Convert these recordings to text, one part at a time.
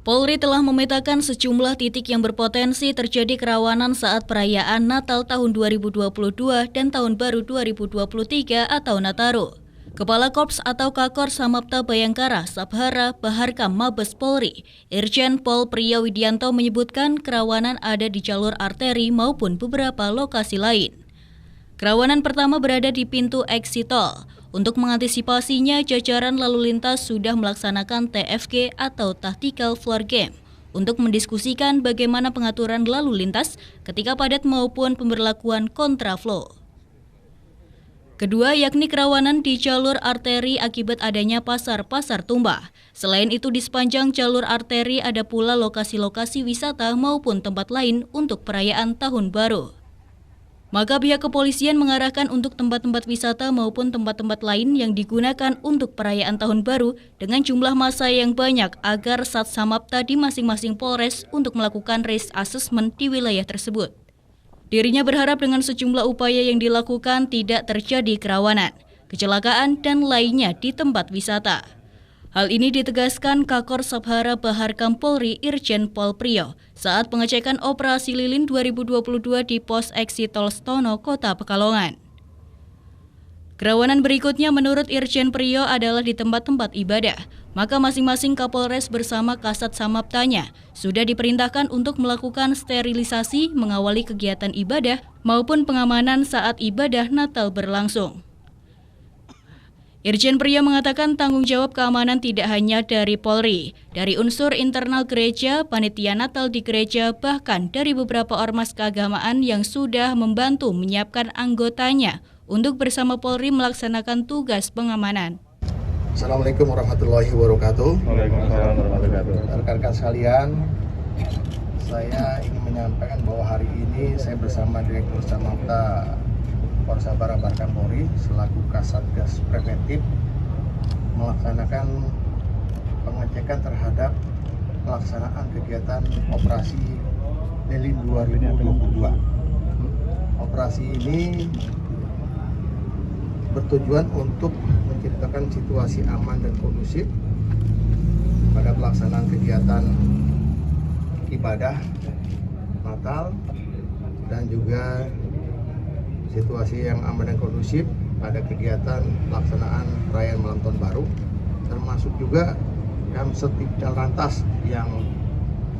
Polri telah memetakan sejumlah titik yang berpotensi terjadi kerawanan saat perayaan Natal tahun 2022 dan Tahun Baru 2023 atau Nataru. Kepala Korps atau Kakor Samapta Bayangkara Sabhara Baharkam Mabes Polri, Irjen Pol Priyo Widianto menyebutkan kerawanan ada di jalur arteri maupun beberapa lokasi lain. Kerawanan pertama berada di pintu eksit tol. Untuk mengantisipasinya, jajaran lalu lintas sudah melaksanakan TFG atau Tactical Floor Game untuk mendiskusikan bagaimana pengaturan lalu lintas ketika padat maupun pemberlakuan kontraflow. Kedua, yakni kerawanan di jalur arteri akibat adanya pasar-pasar tumbah. Selain itu, di sepanjang jalur arteri ada pula lokasi-lokasi wisata maupun tempat lain untuk perayaan Tahun Baru. Maka pihak kepolisian mengarahkan untuk tempat-tempat wisata maupun tempat-tempat lain yang digunakan untuk perayaan Tahun Baru dengan jumlah massa yang banyak agar Satsamapta di masing-masing Polres untuk melakukan risk assessment di wilayah tersebut. Dirinya berharap dengan sejumlah upaya yang dilakukan tidak terjadi kerawanan, kecelakaan, dan lainnya di tempat wisata. Hal ini ditegaskan Kakor Sabhara Baharkam Polri Irjen Pol Priyo saat pengecekan operasi lilin 2022 di pos eksit tol Stono, Kota Pekalongan. Kerawanan berikutnya menurut Irjen Priyo adalah di tempat-tempat ibadah, maka masing-masing Kapolres bersama Kasat Samaptanya sudah diperintahkan untuk melakukan sterilisasi mengawali kegiatan ibadah maupun pengamanan saat ibadah Natal berlangsung. Irjen Priyo mengatakan tanggung jawab keamanan tidak hanya dari Polri, dari unsur internal gereja, panitia Natal di gereja, bahkan dari beberapa ormas keagamaan yang sudah membantu menyiapkan anggotanya untuk bersama Polri melaksanakan tugas pengamanan. Assalamualaikum warahmatullahi wabarakatuh. Waalaikumsalam warahmatullahi wabarakatuh. Rekan-rekan sekalian, saya ingin menyampaikan bahwa hari ini saya bersama Direktur Samapta Korps Sabhara Baharkam Polri selaku Kasatgas Preventif melaksanakan pengecekan terhadap pelaksanaan kegiatan operasi Lilin 2022. Operasi ini bertujuan untuk menciptakan situasi aman dan kondusif pada pelaksanaan kegiatan ibadah Natal dan juga situasi yang aman dan kondusif pada kegiatan pelaksanaan perayaan malam tahun baru, termasuk juga Kamsetib Lantas yang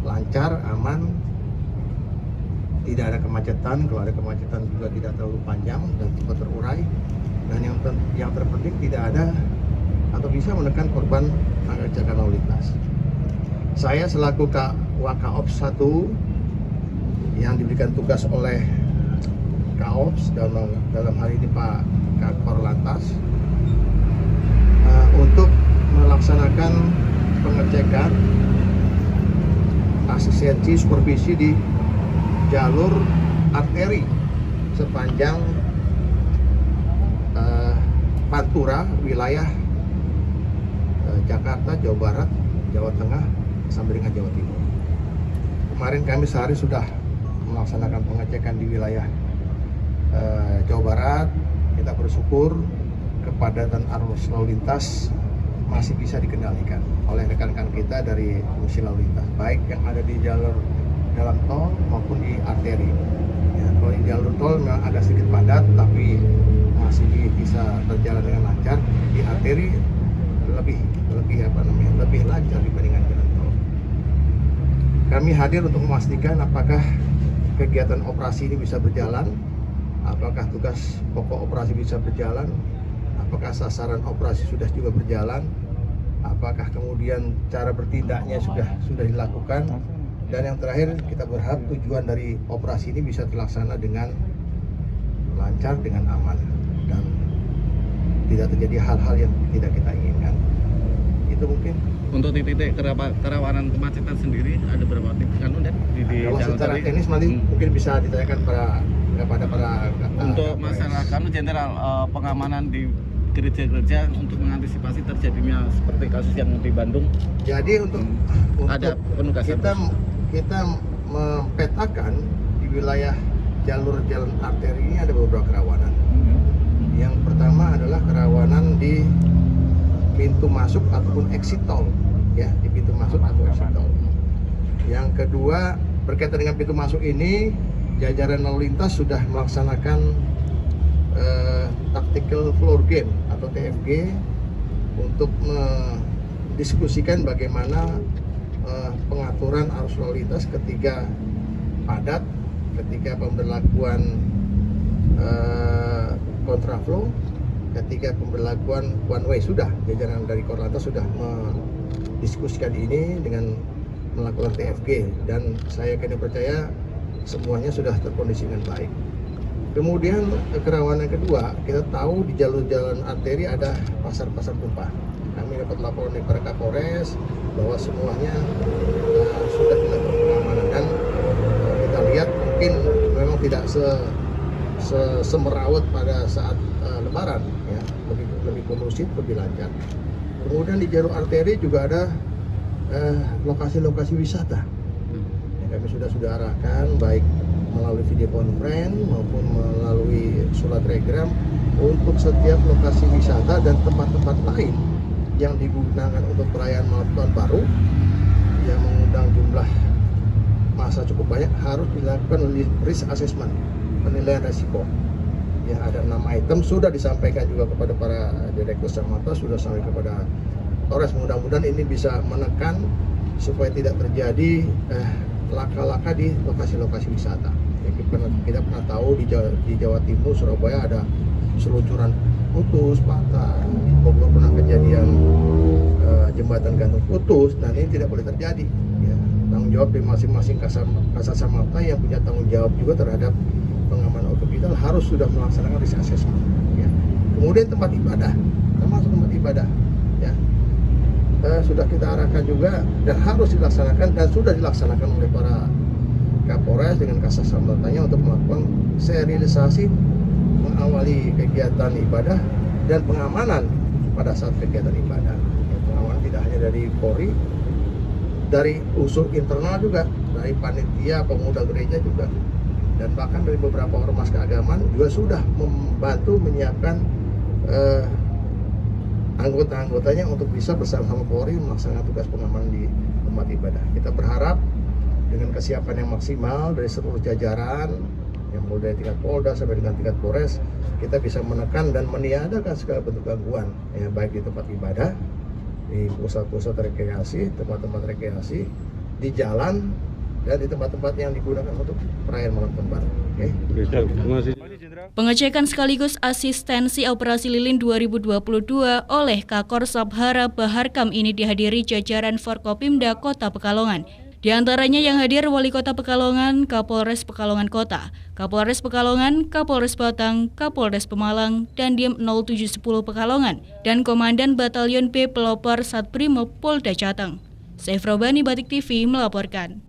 lancar, aman, tidak ada kemacetan. Kalau ada kemacetan juga tidak terlalu panjang dan cepat terurai, dan yang terpenting tidak ada atau bisa menekan korban kecelakaan lalu lintas. Saya selaku Wakaops 1 yang diberikan tugas oleh Kaops dalam hari ini Pak Kakor Lantas untuk melaksanakan pengecekan asistensi supervisi di jalur arteri sepanjang Pantura wilayah Jakarta, Jawa Barat, Jawa Tengah sampai dengan Jawa Timur. Kemarin kami sehari sudah melaksanakan pengecekan di wilayah Jawa Barat. Kita bersyukur kepadatan arus lalu lintas masih bisa dikendalikan oleh rekan-rekan kita dari Komisi Lalu Lintas, baik yang ada di jalur dalam tol maupun di arteri. Ya, kalau di jalur tol memang agak sedikit padat, tapi masih bisa berjalan dengan lancar. Di arteri lebih lancar dibandingkan jalan tol. Kami hadir untuk memastikan apakah kegiatan operasi ini bisa berjalan. Apakah tugas pokok operasi bisa berjalan? Apakah sasaran operasi sudah juga berjalan? Apakah kemudian cara bertindaknya sudah dilakukan? Dan yang terakhir, kita berharap tujuan dari operasi ini bisa terlaksana dengan lancar, dengan aman, dan tidak terjadi hal-hal yang tidak kita inginkan. Itu mungkin. Untuk titik-titik kerawanan kemacetan sendiri ada berapa titik kan udah di kalau secara teknis nanti mungkin bisa ditanyakan kepada para untuk masalah kami jenderal pengamanan di gereja-gereja untuk mengantisipasi terjadinya seperti kasus yang di Bandung. Jadi untuk ada penugasan kita mempetakan di wilayah jalur jalan arteri ini ada beberapa kerawanan. Yang pertama adalah kerawanan di pintu masuk ataupun exit tol, ya, di pintu masuk atau exit tol. Yang kedua, berkaitan dengan pintu masuk ini, jajaran lalu lintas sudah melaksanakan tactical floor game atau TFG untuk mendiskusikan bagaimana pengaturan arus lalu lintas ketika padat, ketika pemberlakuan kontraflow, ketika pemberlakuan one way. Sudah jajaran dari Korlantas sudah mendiskusikan ini dengan melakukan TFG, dan saya kini percaya semuanya sudah terkondisi dengan baik. Kemudian kerawanan kedua, kita tahu di jalur jalan arteri ada pasar-pasar tumpah. Kami dapat laporan dari para Kapolres bahwa semuanya sudah dilakukan pengamanan, dan kita lihat mungkin memang tidak semerawat pada saat Lebaran, ya, lebih kondusif, lebih lancar. Kemudian di jalur arteri juga ada lokasi-lokasi wisata. Kami sudah arahkan baik melalui video conference maupun melalui surat telegram untuk setiap lokasi wisata dan tempat-tempat lain yang digunakan untuk perayaan malam tahun baru yang mengundang jumlah massa cukup banyak harus dilakukan risk assessment, penilaian resiko. Yang ada 6 item sudah disampaikan juga kepada para direktur Samata, sudah sampai kepada Polres. Mudah-mudahan ini bisa menekan supaya tidak terjadi laka-laka di lokasi-lokasi wisata. Kita pernah tahu di Jawa Timur, Surabaya ada seluncuran putus, patah. Di Bogor pernah kejadian jembatan gantung putus, dan ini tidak boleh terjadi. Ya, tanggung jawab dari masing-masing Kasat Samapta yang punya tanggung jawab juga terhadap pengamanan otovital harus sudah melaksanakan risk assessment. Ya. Kemudian tempat ibadah, termasuk tempat ibadah. Ya. Sudah kita arahkan juga dan harus dilaksanakan dan sudah dilaksanakan oleh para Kapolres dengan Kasat Samaptanya untuk melakukan sterilisasi, mengawali kegiatan ibadah dan pengamanan pada saat kegiatan ibadah. Pengamanan tidak hanya dari Polri, dari unsur internal juga, dari panitia pemuda gereja juga, dan bahkan dari beberapa ormas keagamaan juga sudah membantu menyiapkan anggota-anggotanya untuk bisa bersama-sama Polri melaksanakan tugas pengamanan di tempat ibadah. Kita berharap dengan kesiapan yang maksimal dari seluruh jajaran, yang mulai dari tingkat Polda sampai dengan tingkat Polres, kita bisa menekan dan meniadakan segala bentuk gangguan, ya, baik di tempat ibadah, di pusat-pusat rekreasi, tempat-tempat rekreasi, di jalan, dan di tempat-tempat yang digunakan untuk perayaan malam tahun baru. Terima kasih. Pengecekan sekaligus asistensi operasi lilin 2022 oleh Kakor Sabhara Baharkam ini dihadiri jajaran Forkopimda Kota Pekalongan. Di antaranya yang hadir Wali Kota Pekalongan, Kapolres Pekalongan Kota, Kapolres Pekalongan, Kapolres Batang, Kapolres Pemalang, dan Dim 0710 Pekalongan, dan Komandan Batalion B Pelopor Satbrimob Polda Jateng. Saif Robani, Batik TV melaporkan.